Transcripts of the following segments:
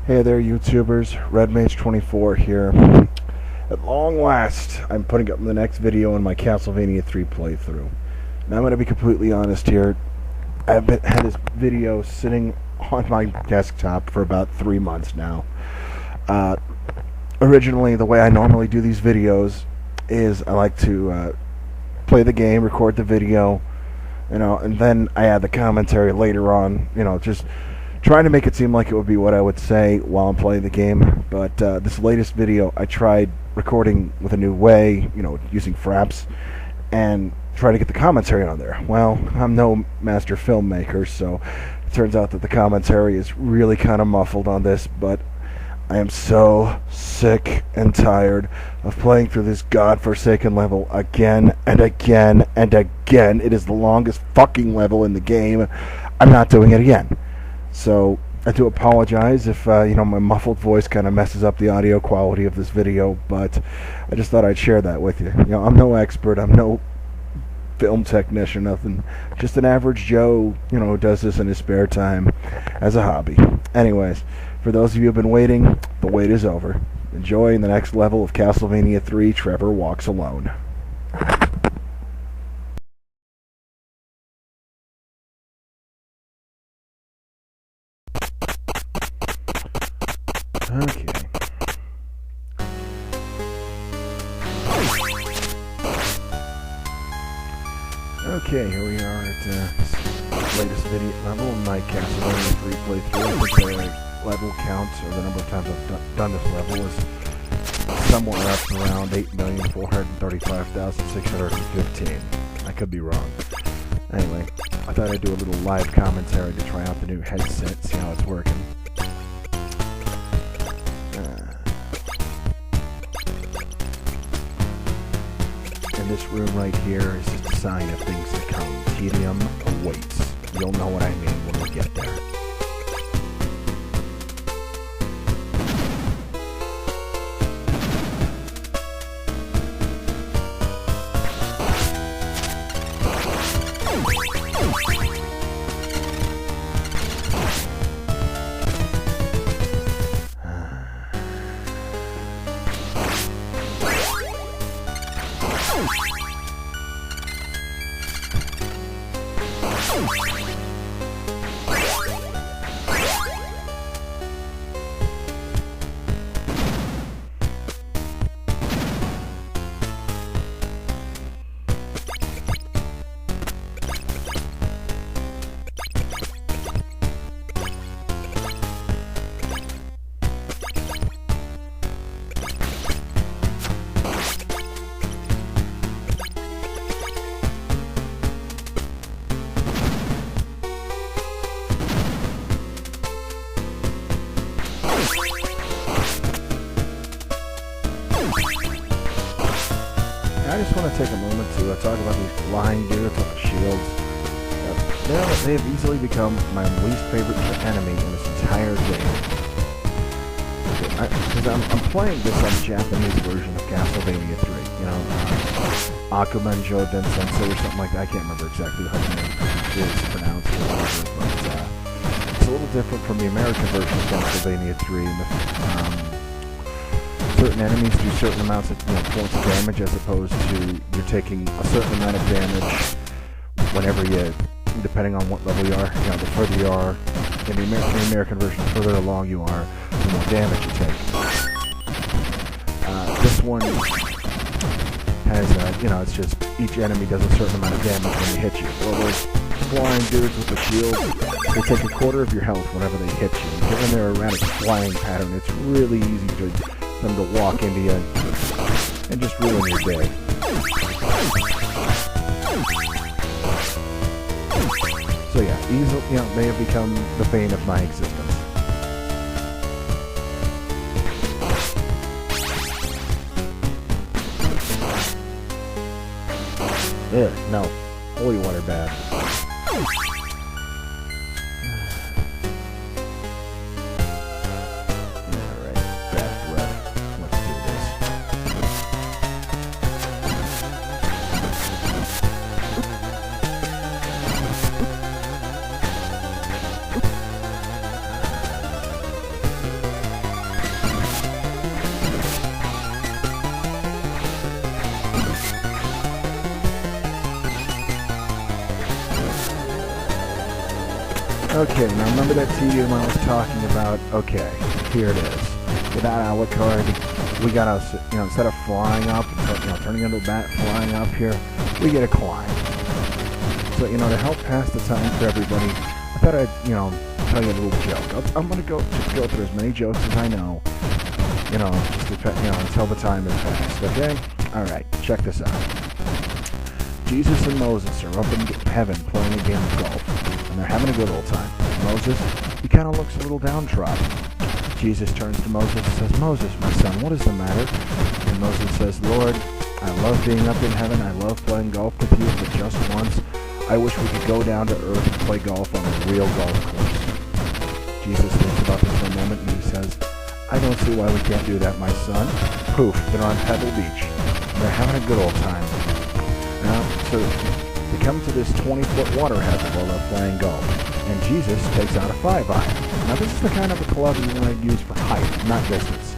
Hey there, YouTubers. RedMage24 here. At long last, I'm putting up the next video in my Castlevania 3 playthrough. Now, I'm going to be completely honest here. I've had this video sitting on my desktop for about 3 months now. Originally, the way I normally do these videos is I like to play the game, record the video, and then I add the commentary later on, just trying to make it seem like it would be what I would say while I'm playing the game. But this latest video, I tried recording with a new way, using fraps, and try to get the commentary on there. Well, I'm no master filmmaker, so it turns out that the commentary is really kind of muffled on this, but I am so sick and tired of playing through this godforsaken level again and again and again. It is the longest fucking level in the game. I'm not doing it again. So I do apologize if my muffled voice kind of messes up the audio quality of this video, but I just thought I'd share that with you. I'm no expert, I'm no film technician, nothing. Just an average Joe, who does this in his spare time as a hobby. Anyways, for those of you who have been waiting, the wait is over. Enjoy the next level of Castlevania 3, Trevor Walks Alone. Okay. Okay, here we are at this latest video level in my Castlevania 3 playthrough. I think the level count, or the number of times I've done this level, is somewhere up around 8,435,615. I could be wrong. Anyway, I thought I'd do a little live commentary to try out the new headset, see how it's working. And this room right here is just a sign of things to come. Tedium awaits. You'll know what I mean when we get there. I just want to take a moment to talk about these flying dudes with the shields. They have easily become my least favorite enemy in this entire game. Because I'm playing this on the Japanese version of Castlevania 3. Akumen Joden Sensei or something like that. I can't remember exactly how the name is pronounced or whatever, but it's a little different from the American version of Castlevania 3. Certain enemies do certain amounts of points of damage, as opposed to you're taking a certain amount of damage whenever depending on what level you are. The further you are in the American version, the further along you are, the more damage you take. This one has it's just each enemy does a certain amount of damage when they hit you. Well, those flying dudes with the shield, they take a quarter of your health whenever they hit you. Given their erratic flying pattern, it's really easy for them to walk into you and just ruin your day. So yeah, easily, they have become the bane of my existence. Ugh, no. Holy water bad. Okay, now remember that tedium I was talking about? Okay, here it is. With that outlet card, we gotta, instead of flying up, turning into a bat, flying up here, we get a climb. So, to help pass the time for everybody, I thought I'd, tell you a little joke. I'm gonna just go through as many jokes as I know, until the time is passed, okay? Alright, check this out. Jesus and Moses are up in heaven playing a game of golf, and they're having a good old time. Moses, he kind of looks a little downtrodden. Jesus turns to Moses and says, Moses, my son, what is the matter? And Moses says, Lord, I love being up in heaven. I love playing golf with you, but just once, I wish we could go down to earth and play golf on a real golf course. Jesus thinks about this for a moment, and he says, I don't see why we can't do that, my son. Poof, they're on Pebble Beach. And they're having a good old time. So they come to this 20-foot water hazard while they're playing golf, and Jesus takes out a 5-iron. Now this is the kind of a club you want to use for height, not distance.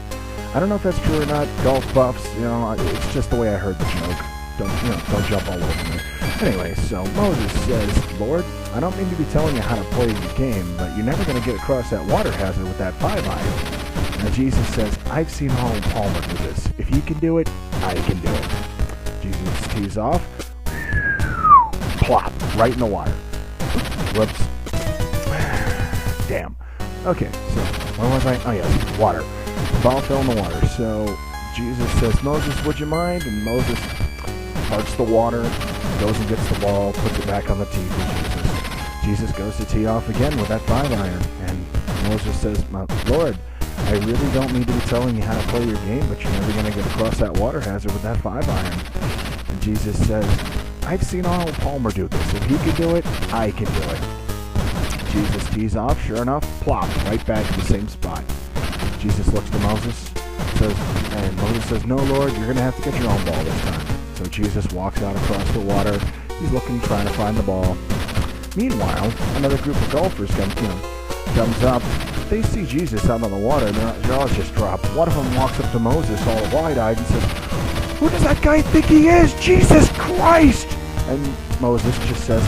I don't know if that's true or not. Golf buffs, it's just the way I heard the joke. Don't jump all over me. Anyway, so Moses says, Lord, I don't mean to be telling you how to play the game, but you're never going to get across that water hazard with that 5-iron. Now Jesus says, I've seen Arnold Palmer do this. If he can do it, I can do it. Jesus tees off, plop, right in the water. Whoops. Damn. Okay, so where was I? Oh yes, water. The ball fell in the water. So Jesus says, Moses, would you mind? And Moses parts the water, goes and gets the ball, puts it back on the tee for Jesus. Jesus goes to tee off again with that 5-iron. And Moses says, Lord, I really don't need to be telling you how to play your game, but you're never going to get across that water hazard with that 5-iron. And Jesus says, I've seen Arnold Palmer do this. If he can do it, I can do it. Jesus tees off, sure enough, plop, right back in the same spot. Jesus looks to Moses, and Moses says, no, Lord, you're going to have to get your own ball this time. So Jesus walks out across the water. He's looking, trying to find the ball. Meanwhile, another group of golfers comes up. They see Jesus out on the water, and their jaws just drop. One of them walks up to Moses all wide-eyed and says, who does that guy think he is? Jesus Christ! And Moses just says,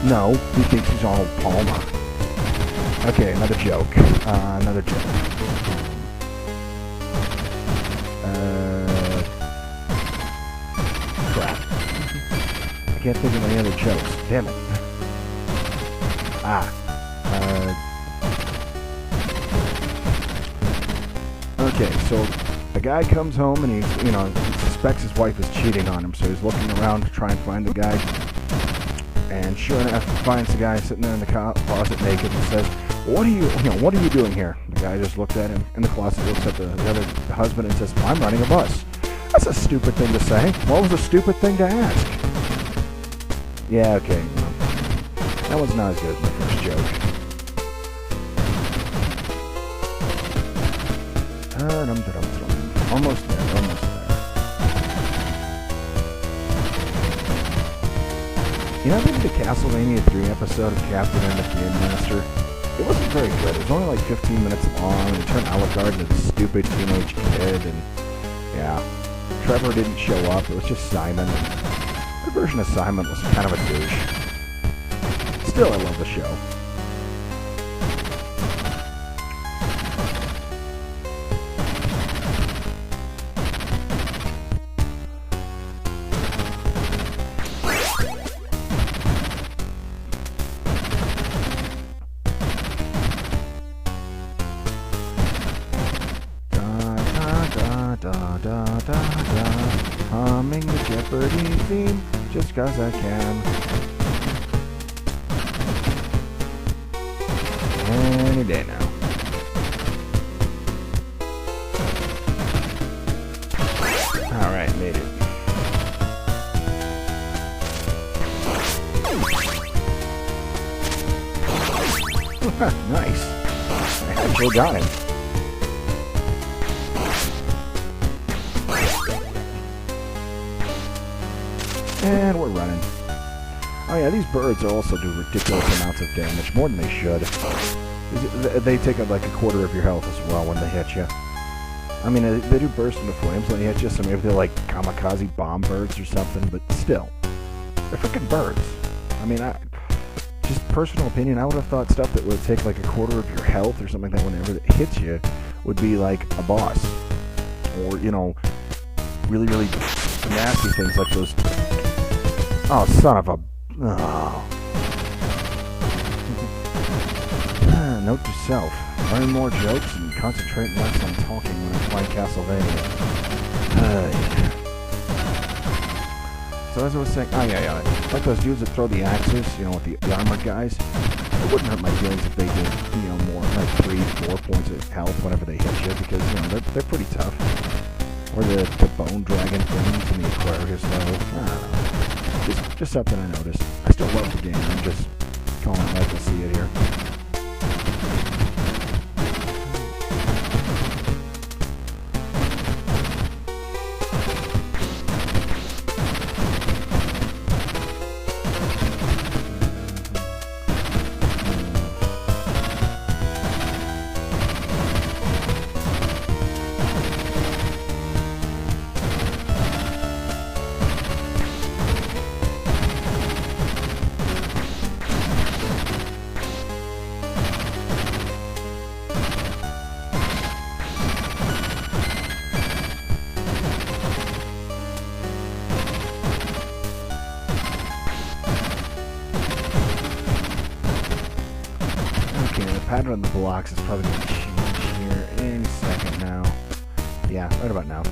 no, he thinks he's Arnold Palmer. Okay, another joke. Crap. I can't think of any other jokes. Damn it. Okay, so a guy comes home and he suspects his wife is cheating on him, so he's looking around to try and find the guy. And sure enough, he finds the guy sitting there in the closet naked and says, what are you doing here? The guy just looked at him in the closet, looks at the other husband and says, I'm running a bus. That's a stupid thing to say. What was a stupid thing to ask? Yeah, okay. That one's not as good as my first joke. Almost there. I think the Castlevania 3 episode of Captain and the Game Minister, it wasn't very good. It was only like 15 minutes long, and it turned Alucard into this stupid teenage kid, and yeah, Trevor didn't show up. It was just Simon. The version of Simon was kind of a douche. Still, I love the show. Humming the Jeopardy theme just 'cause I can. Any day now. Alright, made it. Nice. I actually got him. And we're running. Oh yeah, these birds also do ridiculous amounts of damage, more than they should. They take up like a quarter of your health as well when they hit you. I mean, they do burst into flames when they hit you, so maybe they're like kamikaze bomb birds or something, but still. They're freaking birds. I mean, just personal opinion, I would have thought stuff that would take like a quarter of your health or something like that whenever it hits you would be like a boss. Or, you know, really, really nasty things like those. Oh, son of a. Oh. Note to self. Learn more jokes and concentrate less on talking when I play Castlevania. So as I was saying, like those dudes that throw the axes, you know, with the armored guys, it wouldn't hurt my feelings if they did, you know, more, like 3-4 points of health whenever they hit you, because, you know, they're pretty tough. Or the bone dragon things in the Aquarius level. I don't know. Just something I noticed. I still love the game. I'm just calling it like I see it here. The pattern of the blocks is probably going to change here any second now. Yeah, right about now.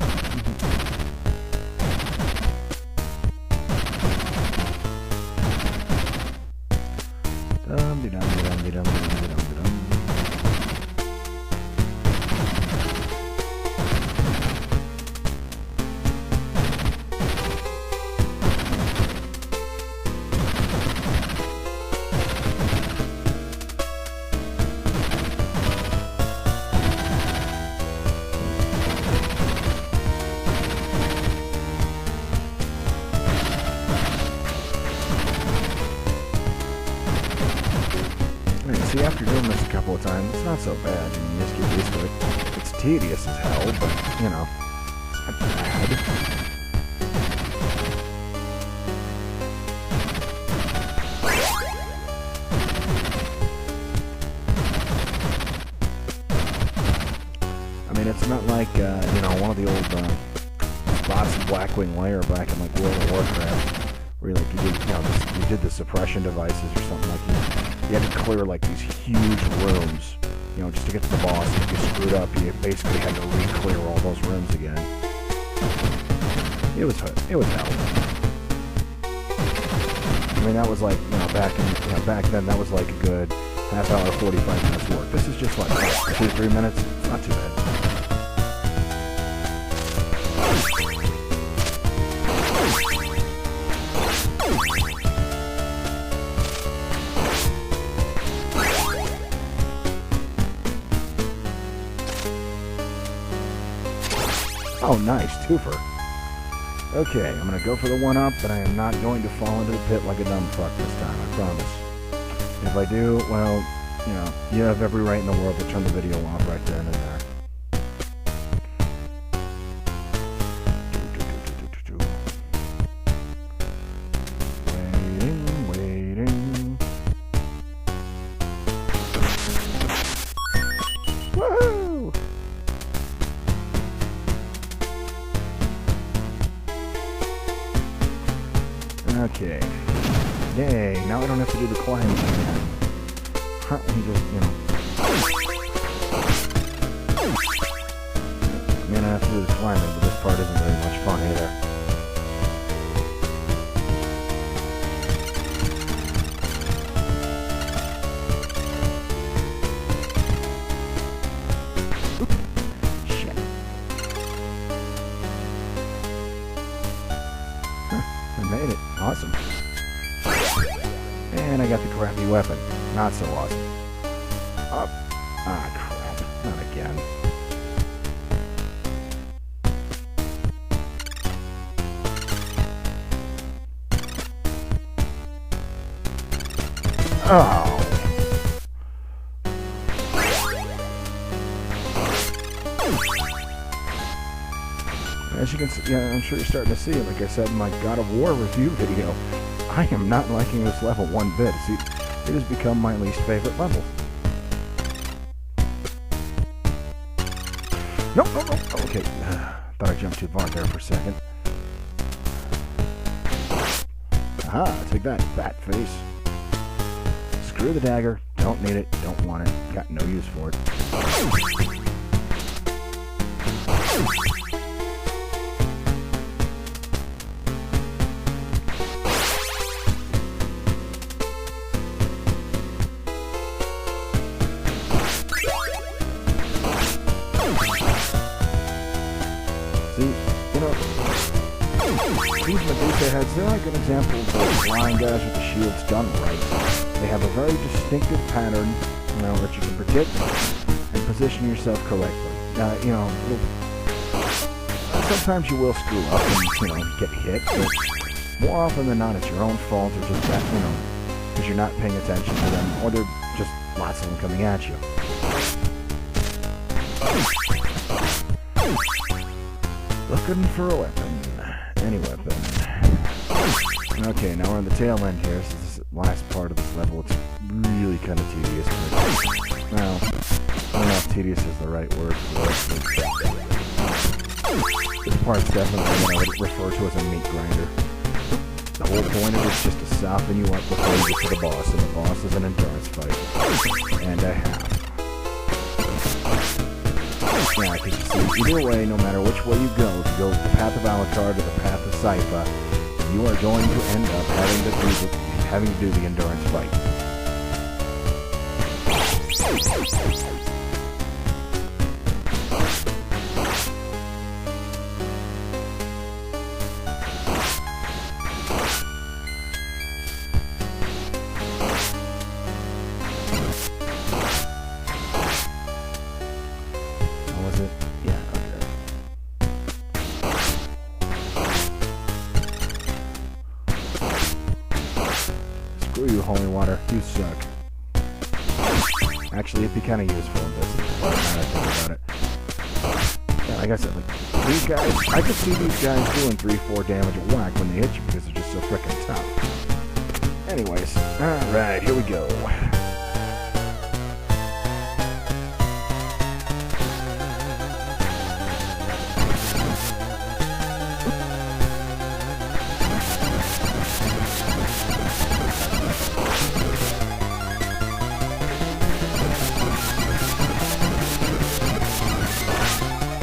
See, after doing this a couple of times, it's not so bad. You just get used to it. It's tedious as hell, but, you know, it's not bad. I mean, it's not like, you know, one of the old spots in Blackwing Lair back in, like, World of Warcraft, where, like, you did, you know, you did the suppression devices or something like that. You had to clear like these huge rooms, you know, just to get to the boss. If you screwed up, you basically had to re-clear all those rooms again. It was hell. I mean, that was like, you know, back then, that was like a good half hour, 45 minutes work. This is just like 2-3 minutes. It's not too bad. Oh, nice. Twofer. Okay, I'm going to go for the one-up, but I am not going to fall into the pit like a dumb fuck this time, I promise. If I do, well, you know, you have every right in the world to turn the video off right then and there. Waiting. Woohoo! Okay. Yay, now I don't have to do the climbing again. Let me just, you know. I mean, I have to do the climbing, but this part isn't very much fun either. Shit. I made it. Awesome. And I got the crappy weapon. Not so awesome. Up. Ah, crap. Not again. Oh. As you can see, yeah, I'm sure you're starting to see it. Like I said in my God of War review video, I am not liking this level one bit. See, it has become my least favorite level. Nope. Okay, thought I jumped too far there for a second. Aha, take that, bat face. Screw the dagger. Don't need it. Don't want it. Got no use for it. See, you know, these Medusa heads, they're like good examples of flying guys with the shields done right. They have a very distinctive pattern, you know, that you can predict and position yourself correctly. You know, sometimes you will screw up and, you know, get hit, but more often than not, it's your own fault, or just that, you know, because you're not paying attention to them, or they're just lots of them coming at you. Looking for a weapon. Any weapon. Okay, now we're on the tail end here. So this last part of this level, it's really kind of tedious. But, well, I don't know if tedious is the right word for it. This part's definitely what I would refer to as a meat grinder. The whole point of it is just to soften you up before you get to the boss, and the boss is an endurance fight. And a half. Yeah, because you see, either way, no matter which way you go, if you go with the path of Alucard or the path of Sypha, you are going to end up having to do the endurance fight. Was it? Yeah, okay. Screw you, holy water. You suck. Actually, it'd be kind of useful in this. Now that I think about it. Yeah, like I said, like, these guys, I could see these guys doing 3-4 damage a whack when they hit you because they're just so frickin' tough. Anyways, alright, here we go.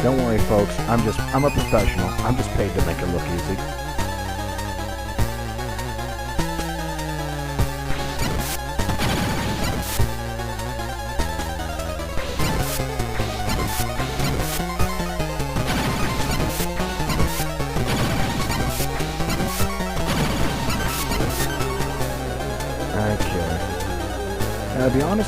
Don't worry, folks. I'm a professional. I'm just paid to make it look easy. Okay. To be honest,